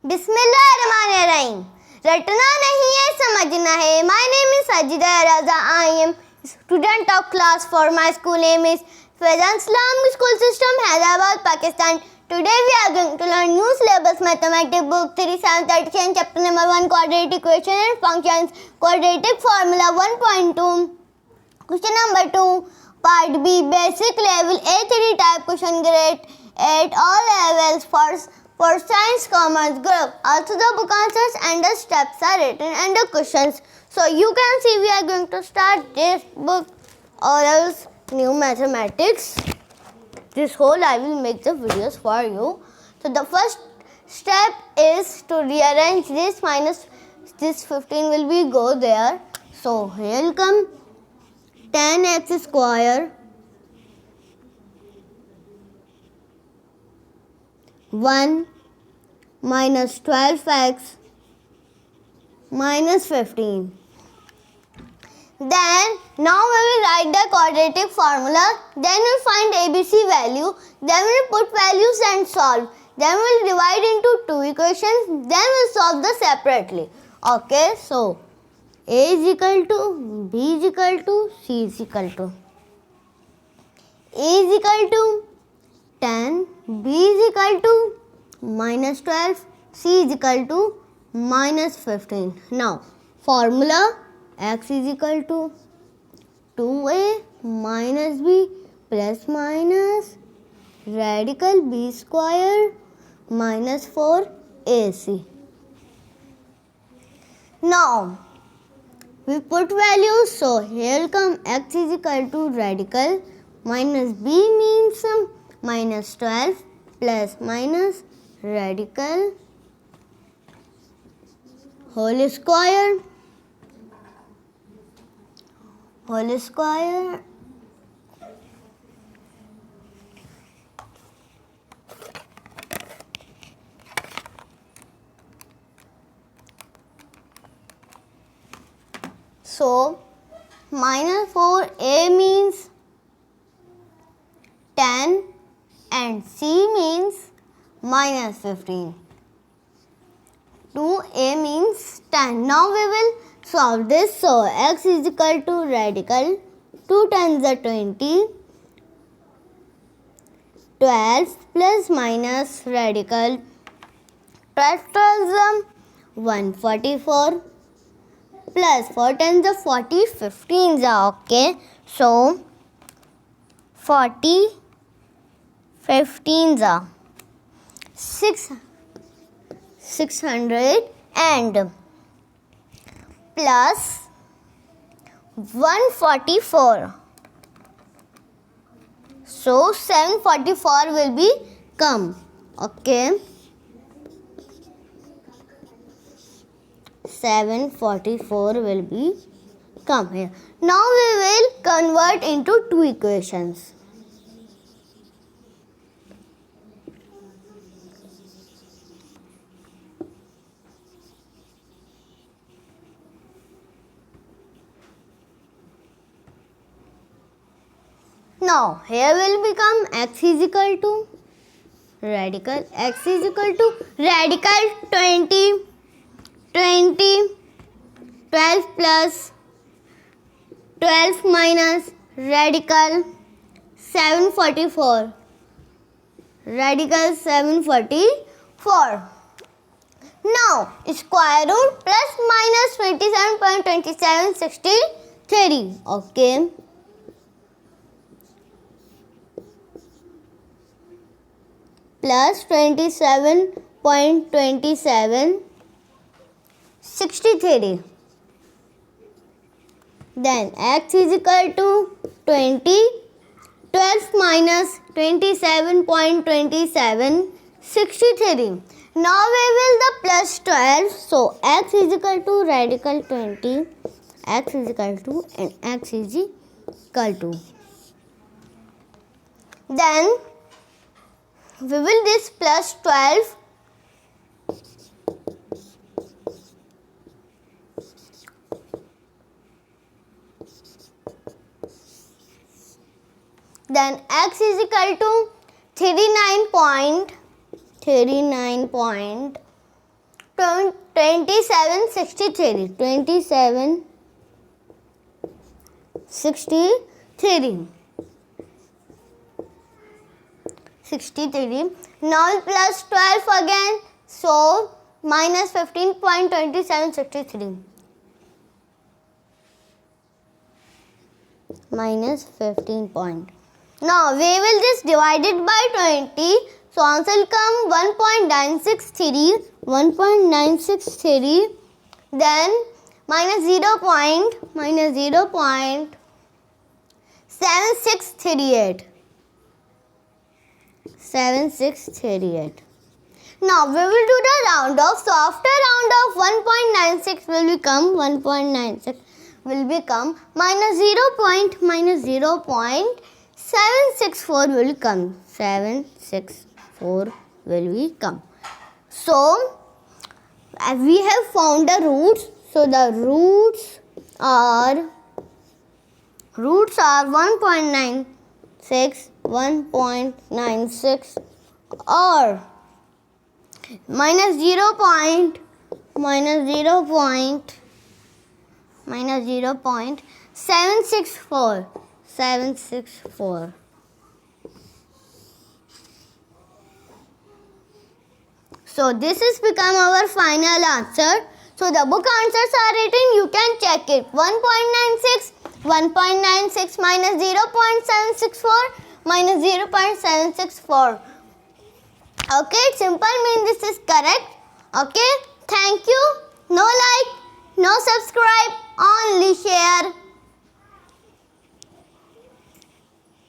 बिस्मिल्लाहिर्रहमानिर्रहीम। रटना नहीं है समझना है। My name is Sajida Raja. I am student of class 4. My school name is Fazan Islamic School System, Hyderabad, Pakistan. Today we are going to learn new Syllabus Mathematics Book 3737, Chapter number 1, Quadratic Equations and Functions, Quadratic Formula 1.2. Question number 2, Part B, Basic Level A3 Type Question, Grade 8, all levels for Science, Commerce Group. Also the book answers and the steps are written and the questions. So you can see we are going to start this book or else new mathematics. This whole I will make the videos for you. So the first step is to rearrange this minus this 15 will be go there. So here will come 10x square 1 minus 12x minus 15. Then now we will write the quadratic formula. Then we will find ABC value. Then we will put values and solve. Then we will divide into two equations. Then we will solve them separately. Okay, so A is equal to B is equal to C is equal to A is equal to 10, B is equal to minus 12, C is equal to minus 15. Now formula x is equal to 2a minus b plus minus radical b square minus 4ac. Now we put values, so here will come x is equal to radical minus b means minus 12 plus minus radical whole square so minus 4a means 10 and c means minus 15. 2a means 10. Now we will solve this. So x is equal to radical 2 times the 20, 12 plus minus radical 12 times 144 plus 4 times the 40, 15 okay. So 40, 15 600 and plus 144. So 744 will be come. Okay. 744 will be come here. Now we will convert into two equations. Now here will become x is equal to radical x is equal to radical 20 12 plus 12 minus radical 744 radical 744. Now square root plus minus 27.2763. Okay. Plus 27.2763. Then x is equal to 20, 12 minus 27.2763. Now we will the plus 12. So x is equal to radical 20, x is equal to and x is equal to. Then we will this plus 12 then x is equal to 39.39 2763. 63. Now plus 12 again. So minus 15.2763. Minus 15 point. Now we will just divide it by 20. So answer will come 1.963. 1.963. Then minus 0.7638. 7638. Now we will do the round off. So after round off, 1.96 will become 1.96 will become minus 0.764 will come. 764 will become. So we have found the roots. So the roots are 1.96, 1.96 or minus 0.764. 764. So this has become our final answer. So the book answers are written. You can check it. 1.96 minus 0.764 minus 0.764. Okay, it's simple means this is correct. Okay, thank you. No like, no subscribe, only share.